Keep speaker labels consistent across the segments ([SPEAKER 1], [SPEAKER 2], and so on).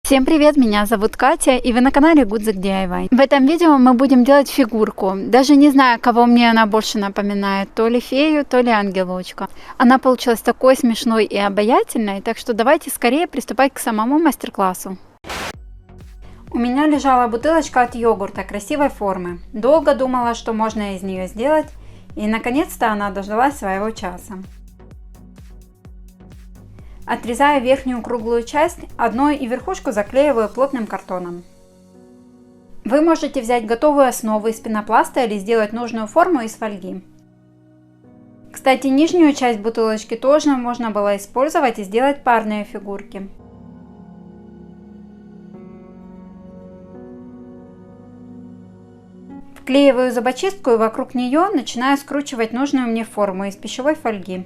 [SPEAKER 1] Всем привет, меня зовут Катя, и вы на канале Гудзик DIY. В этом видео мы будем делать фигурку. Даже не знаю, кого мне она больше напоминает, то ли фею, то ли ангелочка. Она получилась такой смешной и обаятельной, так что давайте скорее приступать к самому мастер-классу. У меня лежала бутылочка от йогурта красивой формы. Долго думала, что можно из нее сделать, и наконец-то она дождалась своего часа. Отрезаю верхнюю круглую часть, дно и верхушку заклеиваю плотным картоном. Вы можете взять готовую основу из пенопласта или сделать нужную форму из фольги. Кстати, нижнюю часть бутылочки тоже можно было использовать и сделать парные фигурки. Вклеиваю зубочистку и вокруг нее начинаю скручивать нужную мне форму из пищевой фольги.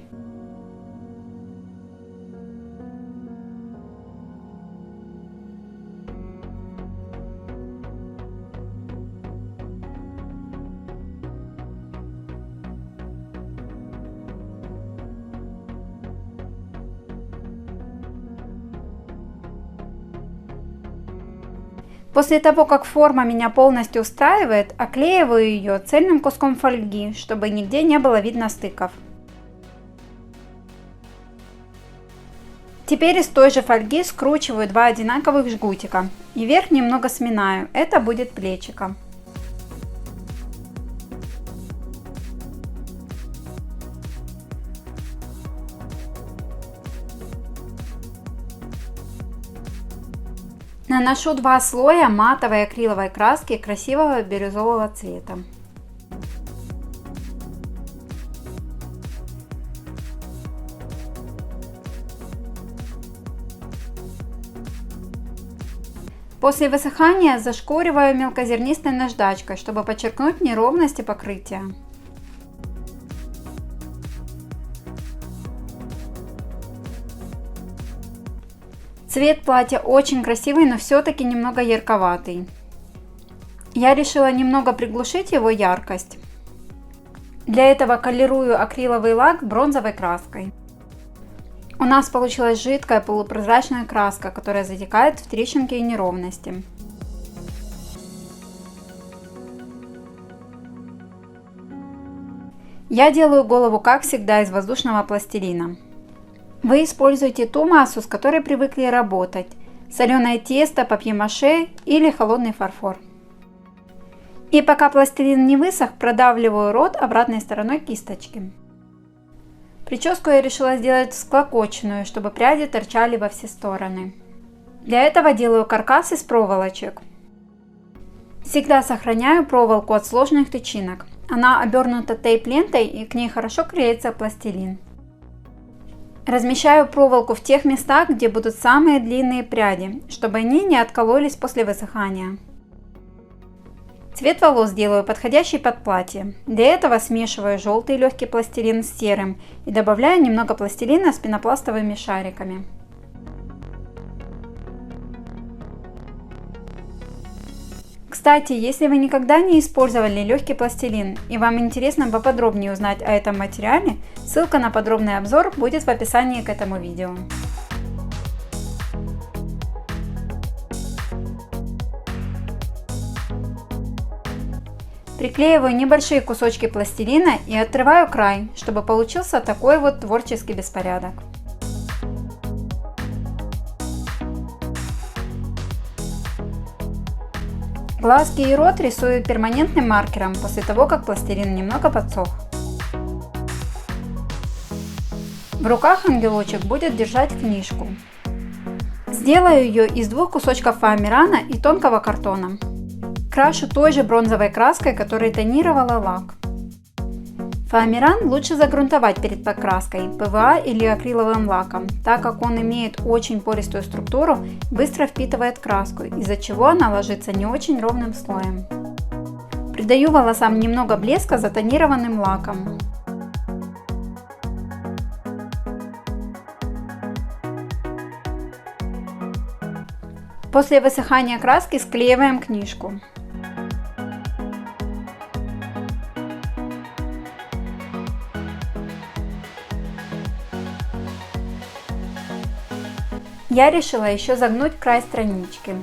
[SPEAKER 1] После того, как форма меня полностью устраивает, оклеиваю ее цельным куском фольги, чтобы нигде не было видно стыков. Теперь из той же фольги скручиваю два одинаковых жгутика и верх немного сминаю, это будет плечико. Наношу два слоя матовой акриловой краски красивого бирюзового цвета. После высыхания зашкуриваю мелкозернистой наждачкой, чтобы подчеркнуть неровности покрытия. Цвет платья очень красивый, но все-таки немного ярковатый. Я решила немного приглушить его яркость. Для этого колерую акриловый лак бронзовой краской. У нас получилась жидкая полупрозрачная краска, которая затекает в трещинки и неровности. Я делаю голову, как всегда, из воздушного пластилина. Вы используете ту массу, с которой привыкли работать. Соленое тесто, папье-маше или холодный фарфор. И пока пластилин не высох, продавливаю рот обратной стороной кисточки. Прическу я решила сделать всклокоченную, чтобы пряди торчали во все стороны. Для этого делаю каркас из проволочек. Всегда сохраняю проволоку от сложных тычинок. Она обернута тейп-лентой и к ней хорошо клеится пластилин. Размещаю проволоку в тех местах, где будут самые длинные пряди, чтобы они не откололись после высыхания. Цвет волос делаю подходящий под платье. Для этого смешиваю желтый легкий пластилин с серым и добавляю немного пластилина с пенопластовыми шариками. Кстати, если вы никогда не использовали легкий пластилин и вам интересно поподробнее узнать о этом материале, ссылка на подробный обзор будет в описании к этому видео. Приклеиваю небольшие кусочки пластилина и отрываю край, чтобы получился такой вот творческий беспорядок. Глазки и рот рисую перманентным маркером после того, как пластилин немного подсох. В руках ангелочек будет держать книжку. Сделаю ее из двух кусочков фоамирана и тонкого картона. Крашу той же бронзовой краской, которой тонировала лак. Фоамиран лучше загрунтовать перед покраской ПВА или акриловым лаком, так как он имеет очень пористую структуру, быстро впитывает краску, из-за чего она ложится не очень ровным слоем. Придаю волосам немного блеска затонированным лаком. После высыхания краски склеиваем книжку. Я решила еще загнуть край странички.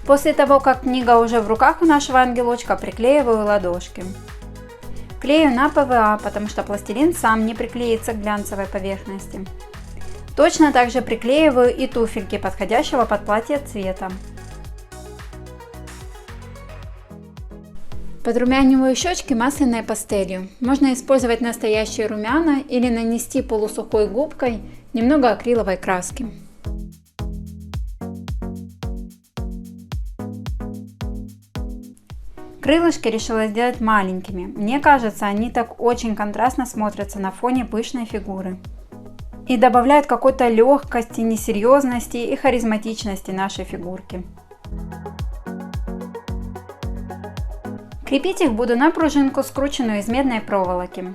[SPEAKER 1] После того, как книга уже в руках у нашего ангелочка, приклеиваю ладошки. Клею на ПВА, потому что пластилин сам не приклеится к глянцевой поверхности. Точно так же приклеиваю и туфельки подходящего под платье цвета. Подрумяниваю щечки масляной пастелью. Можно использовать настоящие румяна или нанести полусухой губкой немного акриловой краски. Крылышки решила сделать маленькими. Мне кажется, они так очень контрастно смотрятся на фоне пышной фигуры. И добавляют какой-то легкости, несерьезности и харизматичности нашей фигурки. Крепить их буду на пружинку, скрученную из медной проволоки.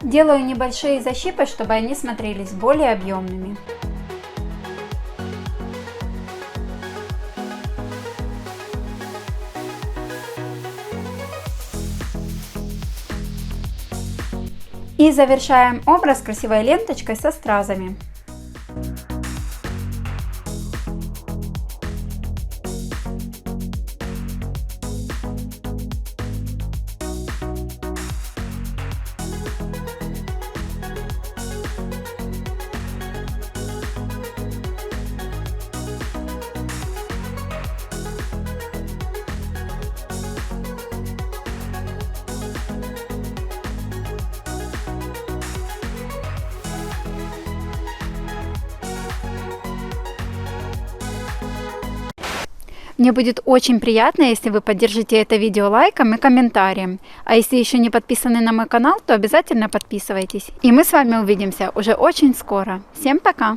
[SPEAKER 1] Делаю небольшие защипы, чтобы они смотрелись более объемными. И завершаем образ красивой ленточкой со стразами. Мне будет очень приятно, если вы поддержите это видео лайком и комментарием. А если еще не подписаны на мой канал, то обязательно подписывайтесь. И мы с вами увидимся уже очень скоро. Всем пока!